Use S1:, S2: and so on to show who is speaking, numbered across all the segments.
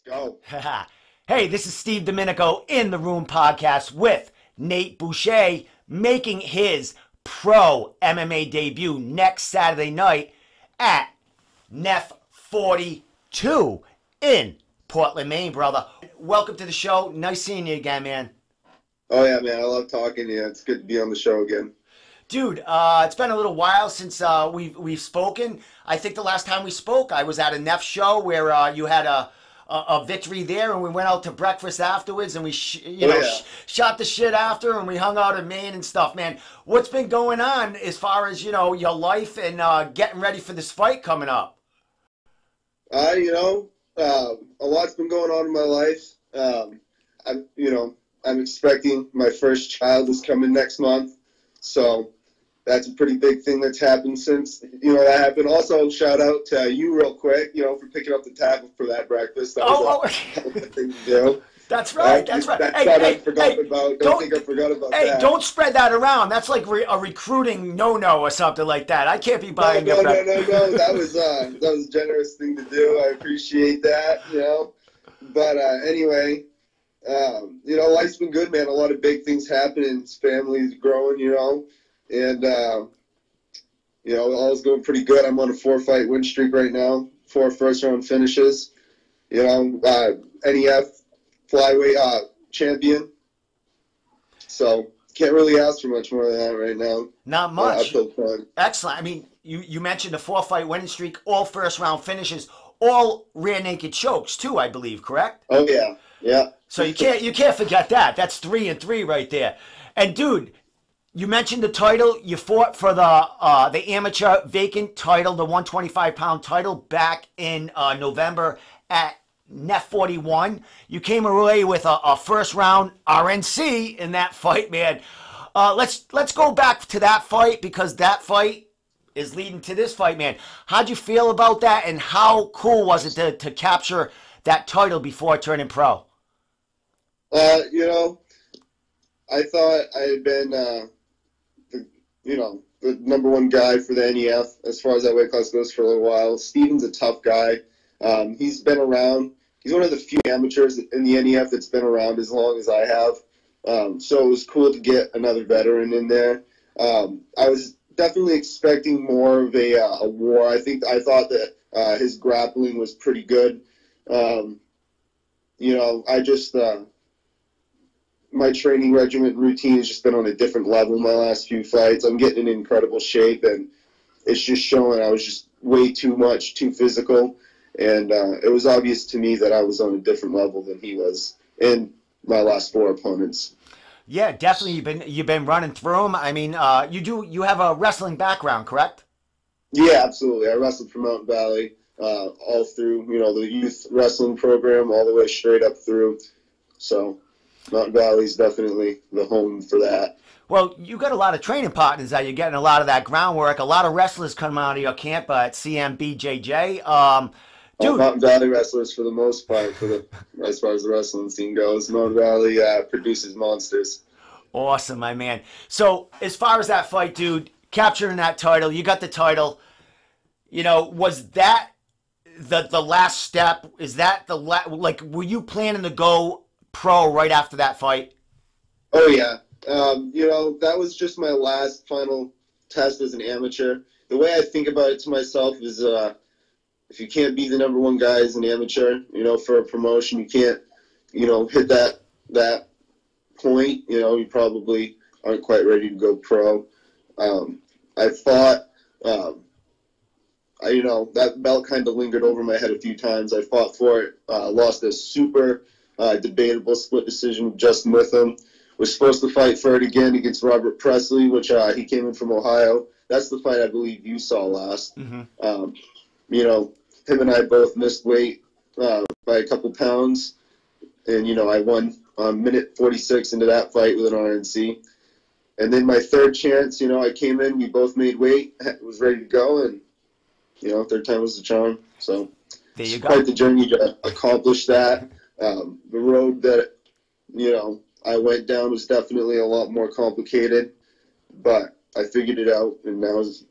S1: Go.
S2: Hey, this is Steve Domenico in the Room podcast with Nate Boucher making his pro MMA debut next Saturday night at NEF 42 in Portland, Maine, brother. Welcome to the show. Nice seeing you again, man.
S1: Oh, yeah, man. I love talking to you. It's good to be on the show again.
S2: Dude, it's been a little while since we've spoken. I think the last time we spoke, I was at a NEF show where you had a victory there, and we went out to breakfast afterwards, and we shot the shit after, and we hung out in Maine and stuff, man. What's been going on as far as, your life and getting ready for this fight coming up?
S1: A lot's been going on in my life. I'm expecting my first child is coming next month, so that's a pretty big thing that's happened since, that happened. Also, shout out to you real quick, for picking up the tab for that breakfast. That was a good thing to do.
S2: That's right. That's right.
S1: That's what I forgot about. Don't think I forgot about that.
S2: Hey, don't spread that around. That's like a recruiting no-no or something like that. I can't be buying
S1: No. That was a generous thing to do. I appreciate that, But anyway, life's been good, man. A lot of big things happening. Family's growing, and all's going pretty good. I'm on a 4-fight win streak right now, 4 first-round finishes. NEF flyweight champion. So can't really ask for much more than that right now.
S2: Not much.
S1: I feel fun.
S2: Excellent. I mean, you mentioned a 4-fight winning streak, all first-round finishes, all rear naked chokes too, I believe. Correct?
S1: Oh yeah.
S2: So you can't forget that. That's 3-3 right there. And dude, you mentioned the title. You fought for the amateur vacant title, the 125-pound title, back in November at NEF 41. You came away with a first-round RNC in that fight, man. Let's go back to that fight, because that fight is leading to this fight, man. How'd you feel about that, and how cool was it to capture that title before turning pro?
S1: I thought I had been the number one guy for the NEF as far as that weight class goes for a little while. Steven's a tough guy. He's been around. He's one of the few amateurs in the NEF that's been around as long as I have. So it was cool to get another veteran in there. I was definitely expecting more of a war. I thought that his grappling was pretty good. My training regimen routine has just been on a different level in my last few fights. I'm getting in incredible shape, and it's just showing I was just way too physical. And it was obvious to me that I was on a different level than he was in my last 4 opponents. Yeah,
S2: definitely. You've been running through them. I mean, you have a wrestling background, correct?
S1: Yeah, absolutely. I wrestled for Mountain Valley all through, the youth wrestling program all the way straight up through. So Mountain Valley's definitely the home for that.
S2: Well, you got a lot of training partners that you're getting a lot of that groundwork. A lot of wrestlers come out of your camp at CMBJJ. Dude.
S1: Mountain Valley wrestlers for the most part, as far as the wrestling scene goes. Mountain Valley produces monsters.
S2: Awesome, my man. So as far as that fight, dude, capturing that title, you got the title. Was that the last step? Is that were you planning to go pro right after that fight?
S1: Oh yeah. That was just my last final test as an amateur. The way I think about it to myself is if you can't be the number one guy as an amateur, for a promotion, you can't, hit that point, you probably aren't quite ready to go pro. I fought, that belt kind of lingered over my head a few times. I fought for it, lost a super debatable split decision with Justin Witham. Was supposed to fight for it again against Robert Presley, which he came in from Ohio. That's the fight I believe you saw last. Mm-hmm. Him and I both missed weight by a couple pounds, and I won minute 46 into that fight with an RNC. And then my third chance, I came in, we both made weight, was ready to go, and third time was the charm. So
S2: there you
S1: it's
S2: go.
S1: Quite the journey to accomplish that. The road that I went down was definitely a lot more complicated, but I figured it out, and now it's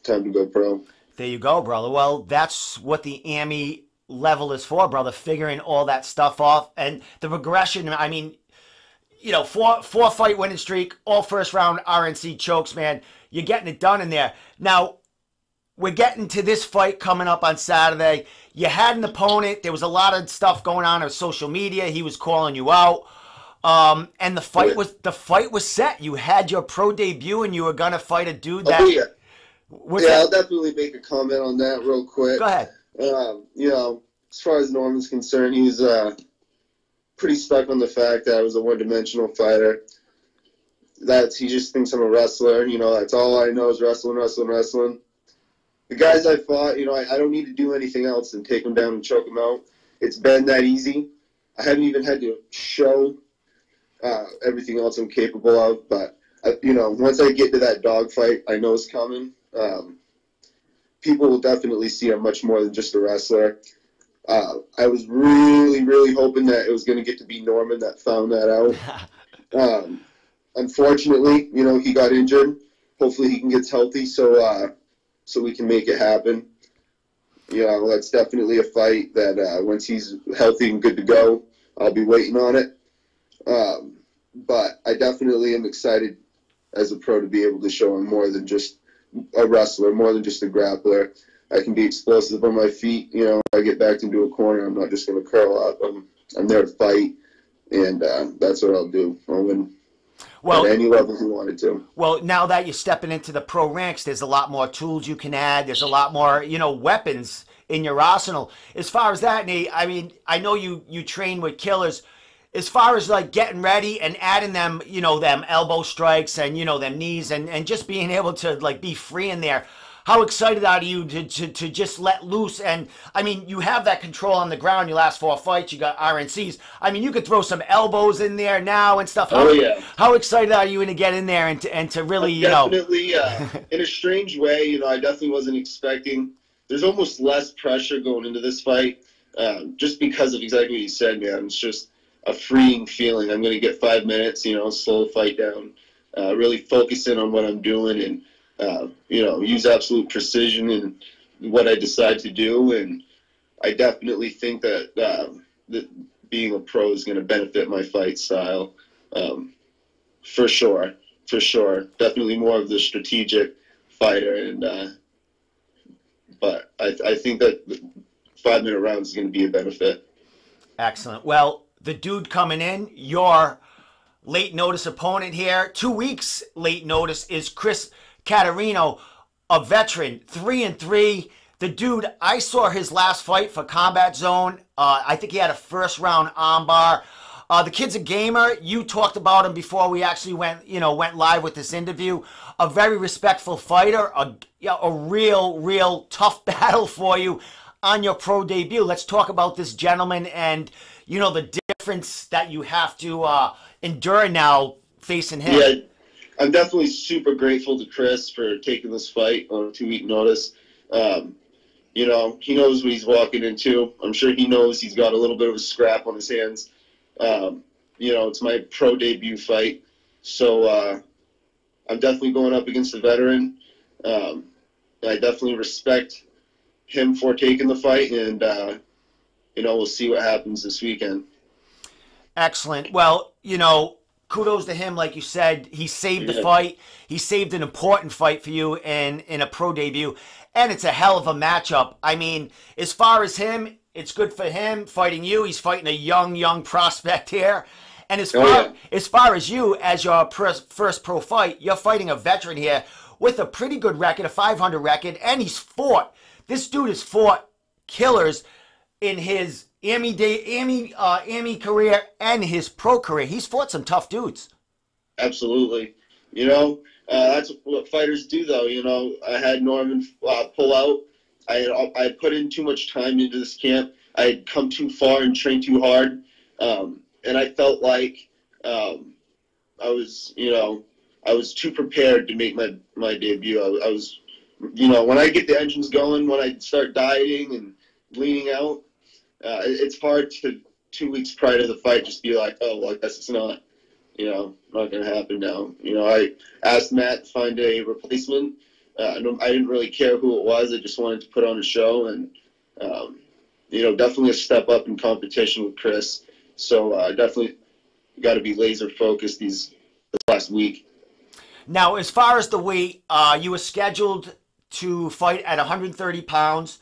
S1: time to go pro.
S2: There you go, brother. Well, that's what the AMI level is for, brother, figuring all that stuff off and the progression. I mean, you know, four fight winning streak, all first round RNC chokes, man. You're getting it done in there. Now, we're getting to this fight coming up on Saturday. You had an opponent. There was a lot of stuff going on social media. He was calling you out. And the fight was set. You had your pro debut, and you were gonna fight a dude that.
S1: I'll definitely make a comment on that real quick.
S2: Go ahead.
S1: You know, as far as Norman's concerned, he's pretty stuck on the fact that I was a one-dimensional fighter. That he just thinks I'm a wrestler. You know, that's all I know is wrestling. The guys I fought, you know, I don't need to do anything else than take them down and choke them out. It's been that easy. I haven't even had to show everything else I'm capable of. But, you know, once I get to that dogfight, I know it's coming. People will definitely see I'm much more than just a wrestler. I was really, really hoping that it was going to get to be Norman that found that out. Unfortunately, you know, he got injured. Hopefully he can get healthy so we can make it happen. You know, that's definitely a fight that once he's healthy and good to go, I'll be waiting on it. But I definitely am excited as a pro to be able to show him more than just a wrestler, more than just a grappler. I can be explosive on my feet. You know, I get backed into a corner, I'm not just going to curl up. I'm there to fight, and that's what I'll do. I'll win. Well, at any level he wanted to.
S2: Well, now that you're stepping into the pro ranks, there's a lot more tools you can add. There's a lot more, you know, weapons in your arsenal. As far as that, Nate, I mean, I know you train with killers. As far as like getting ready and adding them, you know, them elbow strikes and, you know, them knees and just being able to like be free in there. How excited are you to just let loose? And, I mean, you have that control on the ground. Your last 4 fights, you got RNCs. I mean, you could throw some elbows in there now and stuff.
S1: Yeah.
S2: How excited are you to get in there and to really, you know?
S1: Definitely, in a strange way, you know, I definitely wasn't expecting. There's almost less pressure going into this fight just because of exactly what you said, man. It's just a freeing feeling. I'm going to get 5 minutes, you know, slow the fight down, really focus in on what I'm doing and, you know, use absolute precision in what I decide to do. And I definitely think that, that being a pro is going to benefit my fight style. For sure. Definitely more of the strategic fighter. And, but I think that the 5-minute rounds is going to be a benefit.
S2: Excellent. Well, the dude coming in, your late notice opponent here, 2 weeks late notice, is Chris Caterino, a veteran, 3-3. The dude, I saw his last fight for Combat Zone. I think he had a first-round armbar. The kid's a gamer. You talked about him before we actually went live with this interview. A very respectful fighter, a real tough battle for you on your pro debut. Let's talk about this gentleman and, you know, the difference that you have to endure now facing him.
S1: Yeah. I'm definitely super grateful to Chris for taking this fight on a 2-week notice. You know, he knows what he's walking into. I'm sure he knows he's got a little bit of a scrap on his hands. You know, it's my pro debut fight. So I'm definitely going up against a veteran. I definitely respect him for taking the fight, and, you know, we'll see what happens this weekend.
S2: Excellent. Well, you know, kudos to him. Like you said, he saved the fight. He saved an important fight for you in a pro debut. And it's a hell of a matchup. I mean, as far as him, it's good for him fighting you. He's fighting a young prospect here. And as far as you, as your first pro fight, you're fighting a veteran here with a pretty good record, a 500 record. And he's fought. This dude has fought killers in his AMI career and his pro career. He's fought some tough dudes.
S1: Absolutely. You know, that's what fighters do, though. You know, I had Norman pull out. I had put in too much time into this camp. I had come too far and trained too hard. And I felt like I was too prepared to make my debut. I was, you know, when I get the engines going, when I start dieting and leaning out, it's hard to 2 weeks prior to the fight just be like, oh, well, I guess it's not going to happen now. You know, I asked Matt to find a replacement. I didn't really care who it was. I just wanted to put on a show, and definitely a step up in competition with Chris. So definitely got to be laser focused this last week.
S2: Now, as far as the weight, you were scheduled to fight at 130 pounds.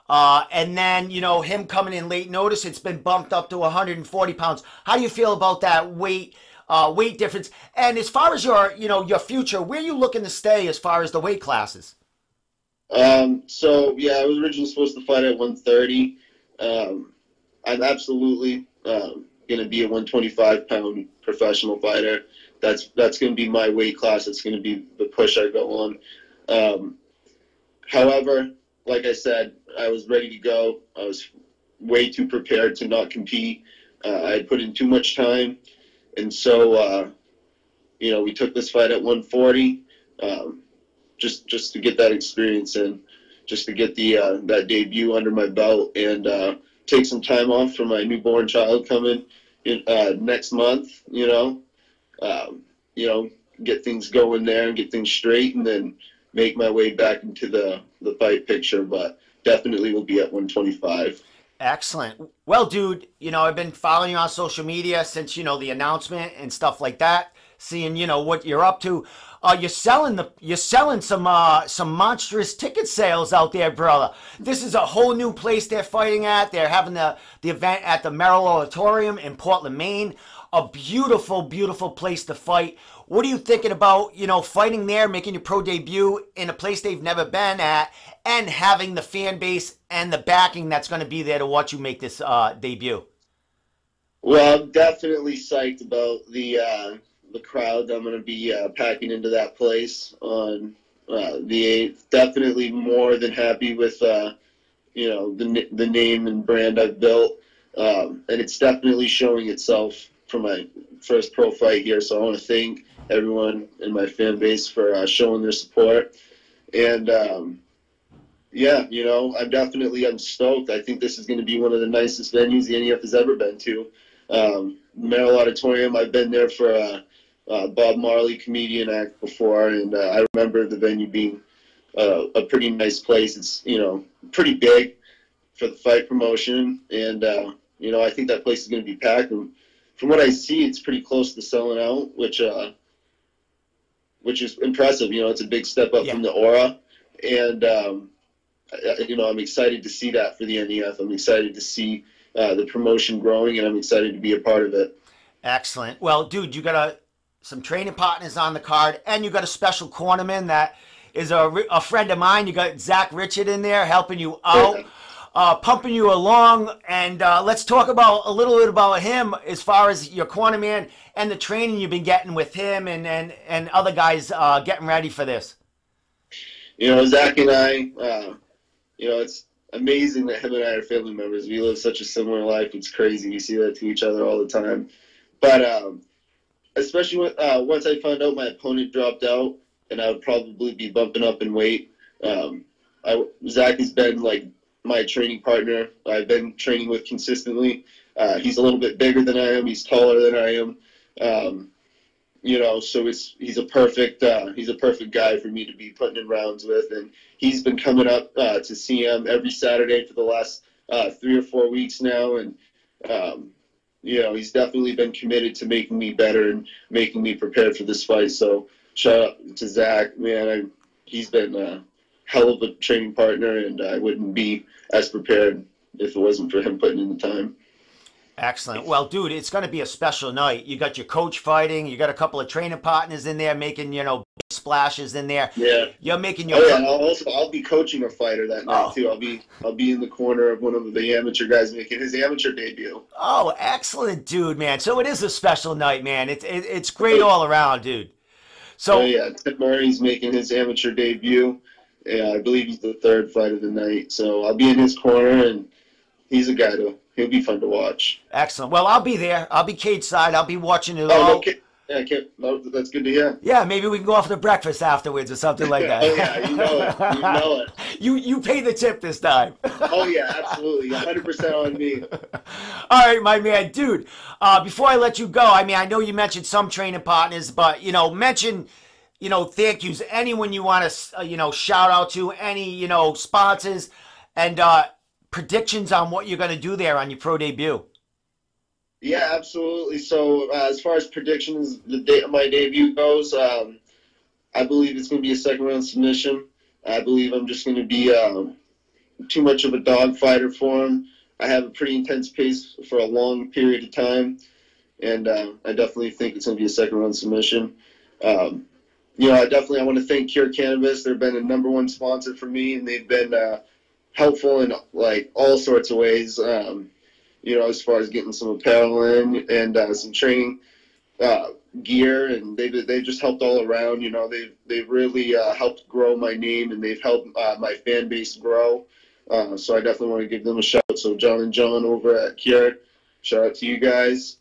S2: And then, him coming in late notice, it's been bumped up to 140 pounds. How do you feel about that weight difference? And as far as your future, where are you looking to stay as far as the weight classes?
S1: So yeah, I was originally supposed to fight at 130. I'm absolutely going to be a 125-pound professional fighter. That's going to be my weight class. It's going to be the push I go on. However, like I said, I was ready to go. I was way too prepared to not compete. I had put in too much time, and so we took this fight at 140, just to get that experience in, just to get that debut under my belt, and take some time off for my newborn child coming in next month. Get things going there and get things straight, and then make my way back into the fight picture. But definitely will be at 125.
S2: Excellent. Well, dude, I've been following you on social media since, the announcement and stuff like that, seeing, what you're up to. You're selling some monstrous ticket sales out there, brother. This is a whole new place they're fighting at. They're having the event at the Merrill Auditorium in Portland, Maine. A beautiful, beautiful place to fight. What are you thinking about, fighting there, making your pro debut in a place they've never been at, and having the fan base and the backing that's going to be there to watch you make this debut?
S1: Well, I'm definitely psyched about the crowd I'm going to be packing into that place on the 8th. Definitely more than happy with the name and brand I've built, and it's definitely showing itself for my first pro fight here. So I want to thank everyone in my fan base for showing their support. And I'm stoked. I think this is going to be one of the nicest venues the NEF has ever been to. Merrill Auditorium, I've been there for a Bob Marley comedian act before, and I remember the venue being a pretty nice place. It's pretty big for the fight promotion, and I think that place is going to be packed. And from what I see, it's pretty close to selling out, which is impressive. It's a big step up from the Aura, and I'm excited to see that for the NEF. I'm excited to see the promotion growing, and I'm excited to be a part of it.
S2: Excellent. Well, dude, you got some training partners on the card, and you got a special cornerman that is a friend of mine. You got Zach Richard in there helping you out. Pumping you along, and let's talk about a little bit about him as far as your corner man and the training you've been getting with him and other guys getting ready for this.
S1: Zach and I, it's amazing that him and I are family members. We live such a similar life. It's crazy. We see that to each other all the time. But especially once I found out my opponent dropped out and I would probably be bumping up in weight, Zach has been like my training partner. I've been training with consistently. He's a little bit bigger than I am. He's taller than I am. So he's a perfect guy for me to be putting in rounds with. And he's been coming up to CM every Saturday for the last 3 or 4 weeks now. And he's definitely been committed to making me better and making me prepared for this fight. So shout out to Zach, man. He's been a hell of a training partner, and I wouldn't be as prepared if it wasn't for him putting in the time.
S2: Excellent. Well, dude, it's going to be a special night. You got your coach fighting. You got a couple of training partners in there making, splashes in there.
S1: Yeah.
S2: You're making your.
S1: Oh yeah. I'll be coaching a fighter that night too. I'll be in the corner of one of the amateur guys making his amateur debut.
S2: Oh, excellent, dude, man. So it is a special night, man. It's great all around, dude. So
S1: yeah, Tim Murray's making his amateur debut. Yeah, I believe he's the 3rd fight of the night. So I'll be in his corner, and he's a guy he'll be fun to watch.
S2: Excellent. Well, I'll be there. I'll be cage side. I'll be watching it all.
S1: Oh, okay. Yeah, that's good to hear.
S2: Yeah, maybe we can go off to breakfast afterwards or something like that.
S1: Oh yeah, you know it.
S2: You pay the tip this time.
S1: Oh yeah, absolutely, 100% on me.
S2: All right, my man, dude. Before I let you go, I know you mentioned some training partners, but mention. Thank yous. Anyone you want to, shout out to, any, sponsors, and predictions on what you're going to do there on your pro debut.
S1: Yeah, absolutely. So as far as predictions, the date of my debut goes, I believe it's going to be a second round submission. I believe I'm just going to be too much of a dog fighter for him. I have a pretty intense pace for a long period of time, and I definitely think it's going to be a second round submission. I want to thank Cure Cannabis. They've been a #1 sponsor for me, and they've been helpful in like all sorts of ways. As far as getting some apparel in and some training gear, and they just helped all around. They've really helped grow my name, and they've helped my fan base grow. So I definitely want to give them a shout. So John and John over at Cure, shout out to you guys.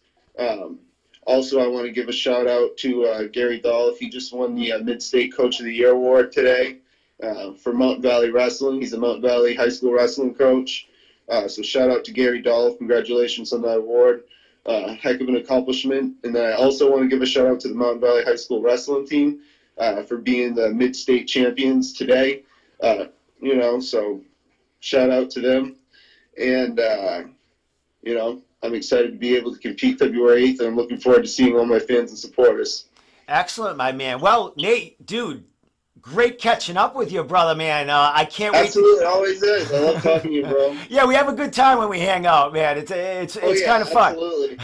S1: Also, I want to give a shout out to Gary Dolph. He just won the Mid-State Coach of the Year award today for Mountain Valley Wrestling. He's a Mountain Valley high school wrestling coach. So shout out to Gary Dolph. Congratulations on that award. Heck of an accomplishment. And then I also want to give a shout out to the Mountain Valley High School wrestling team for being the Mid-State champions today. So shout out to them. And, I'm excited to be able to compete February 8th, and I'm looking forward to seeing all my fans and supporters.
S2: Excellent, my man. Well, Nate, dude, great catching up with you, brother, man. I can't wait.
S1: Absolutely, always is. I love talking to you, bro.
S2: Yeah, we have a good time when we hang out, man. It's kind of fun.
S1: Absolutely.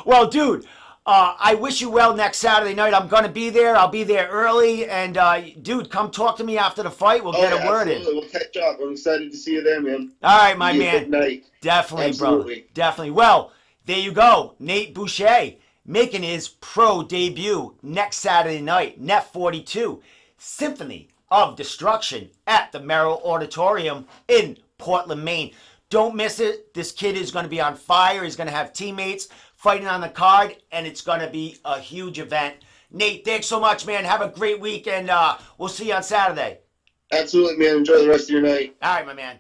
S2: Well, dude, I wish you well next Saturday night. I'm going to be there. I'll be there early. And, dude, come talk to me after the fight. We'll get a word in.
S1: We'll catch up. I'm excited to see you there, man.
S2: All right, my man.
S1: Good night.
S2: Definitely,
S1: Absolutely.
S2: brother. Definitely. Well, there you go. Nate Boucher making his pro debut next Saturday night. NEF 42, Symphony of Destruction at the Merrill Auditorium in Portland, Maine. Don't miss it. This kid is going to be on fire. He's going to have teammates fighting on the card, and it's going to be a huge event. Nate, thanks so much, man. Have a great week, and we'll see you on Saturday.
S1: Absolutely, man. Enjoy the rest of your night.
S2: All right, my man.